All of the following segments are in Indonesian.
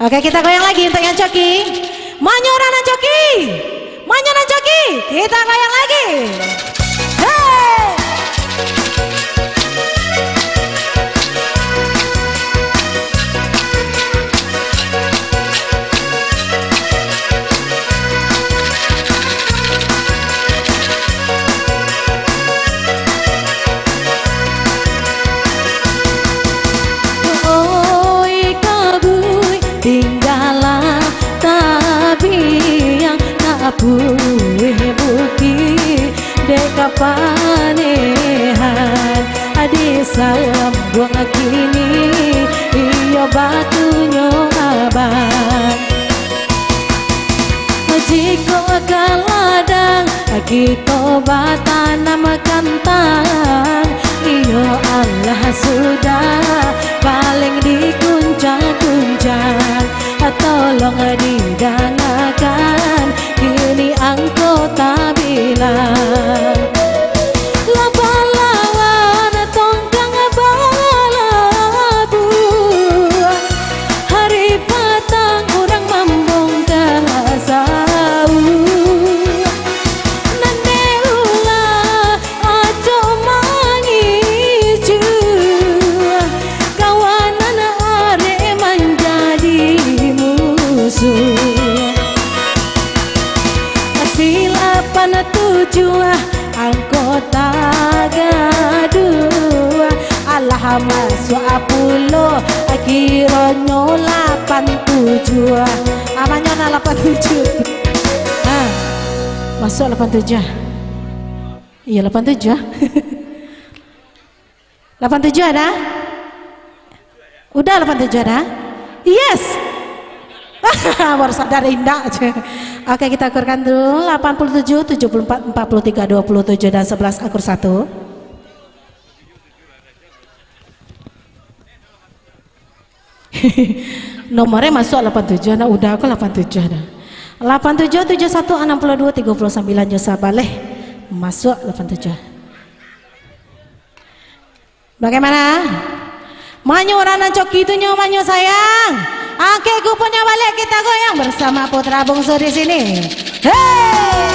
Oke, kita goyang lagi untuk yang coki. Manyoran coki. Manyoran coki. Kita goyang lagi. Hey! Buih buki dekapanehan adi sambung kini iyo batunya abang jiko kaladang kita batanam kantang iyo Allah sudah paling diguncang-guncang tolong didangakan kini anggota bilang lawan tongkang balabu hari patang orang mambung kasau nandeula aco mangicu kawanan are menjadi musuh tujuh anggota gaduh Allah masuk 10 akhirnya 87 amanya 87 masuk 87 iya 87 87 ada udah 87 ada yes baru sadar indah aja. Oke, kita akurkan dulu 87, 74, 43, 27 dan 11 akur 1. Nomornya masuk 87, nah udah aku 87 dah. 87, 71, 62, 39 jasa balik masuk 87. Bagaimana? Manyurana coki itu nyomanyo sayang. Oke, kupunya balik kita goyang bersama putra bungsu di sini. Hey!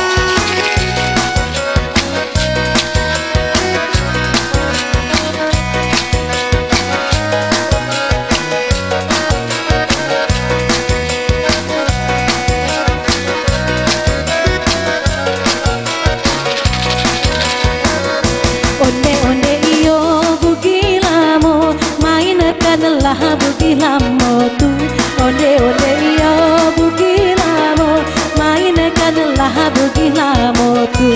Onde-onde iyo bugilamo mainkanlah bugilamo tu onde-onde iyo bugilamo mainkanlah bugilamo tu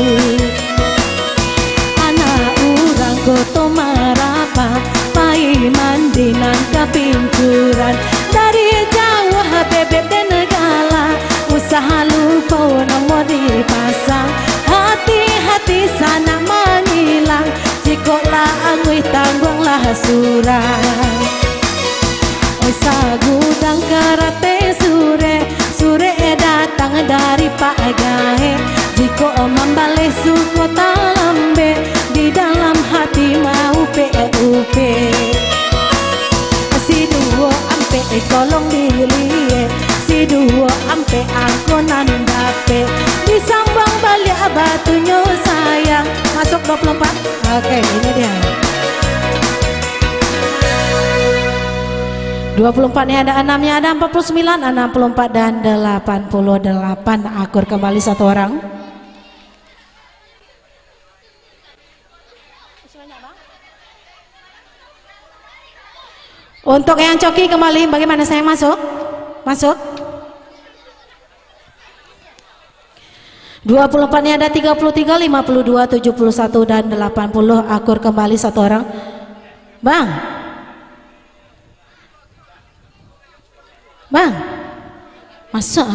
anak urang goto marapa pai mandinan kapincuran dari jauh bebek dan negala usaha lupa nomor dipasang hati-hati sana menyilang jikolah angui tanggunglah surang sagudang karate sure datang dari Pak Gahe jiko membalik suku talambe di dalam hati mau PUP si duo ampe kolong dilie si duo ampe angkonan dape disambang balik batunya sayang masuk 24. Oke, ini dia 24 nya ada 6 nya ada 49 64 dan 88 akur kembali satu orang. Untuk yang coki kembali bagaimana saya masuk 24 nya ada 33 52 71 dan 80 akur kembali satu orang Bang, masuk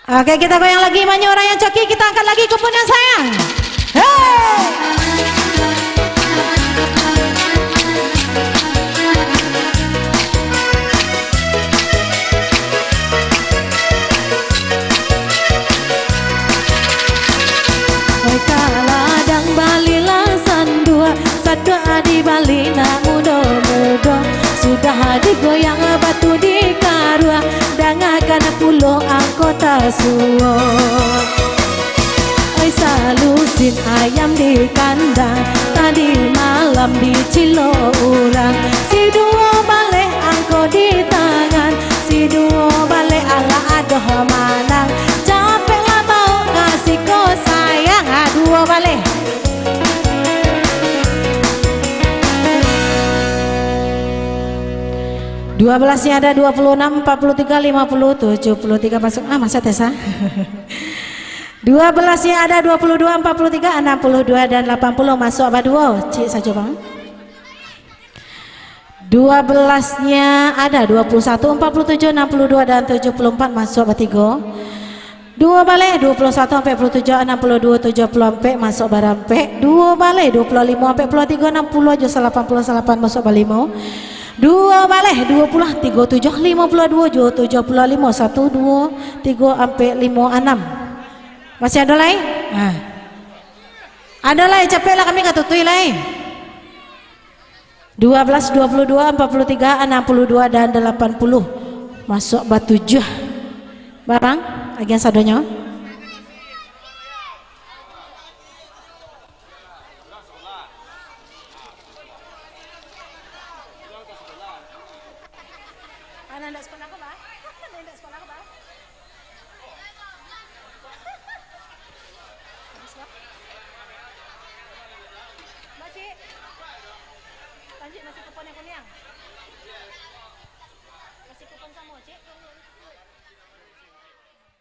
Oke, kita goyang lagi Manyura yang coki, kita angkat lagi kupunya sayang. Hey! Kaladang balilah sandu goyang batu di karua dangakan pulau anggota suwon. Oi salusin ayam di kandang tadi malam di cilo orang si dua balik angko di tangan si dua balik ala adoh manang capek lah mau kasih kau sayang dua balik. Dua belasnya ada 26, 43, 50, 73 masuk. Masa Tessa? 12-nya ada 22, 43, 62 dan 80 masuk apa dua? Cik saja bang. 12-nya ada 21, 47, 62 dan 74 masuk apa tiga? Dua balik 21 sampai 47, 62, 74 masuk barampe. Dua balik 25 sampai 43, 60 aja 88 masuk balimo. Dua balik 20, 37, 52, 75, 1, 2, 3 sampai 56. Masih ada lain? Nah. Ada lain, capek lah kami katutui lain. 12, 22, 43, 62 dan 80 masuk batu jah. Barang, agen sadonya. Anak sekolah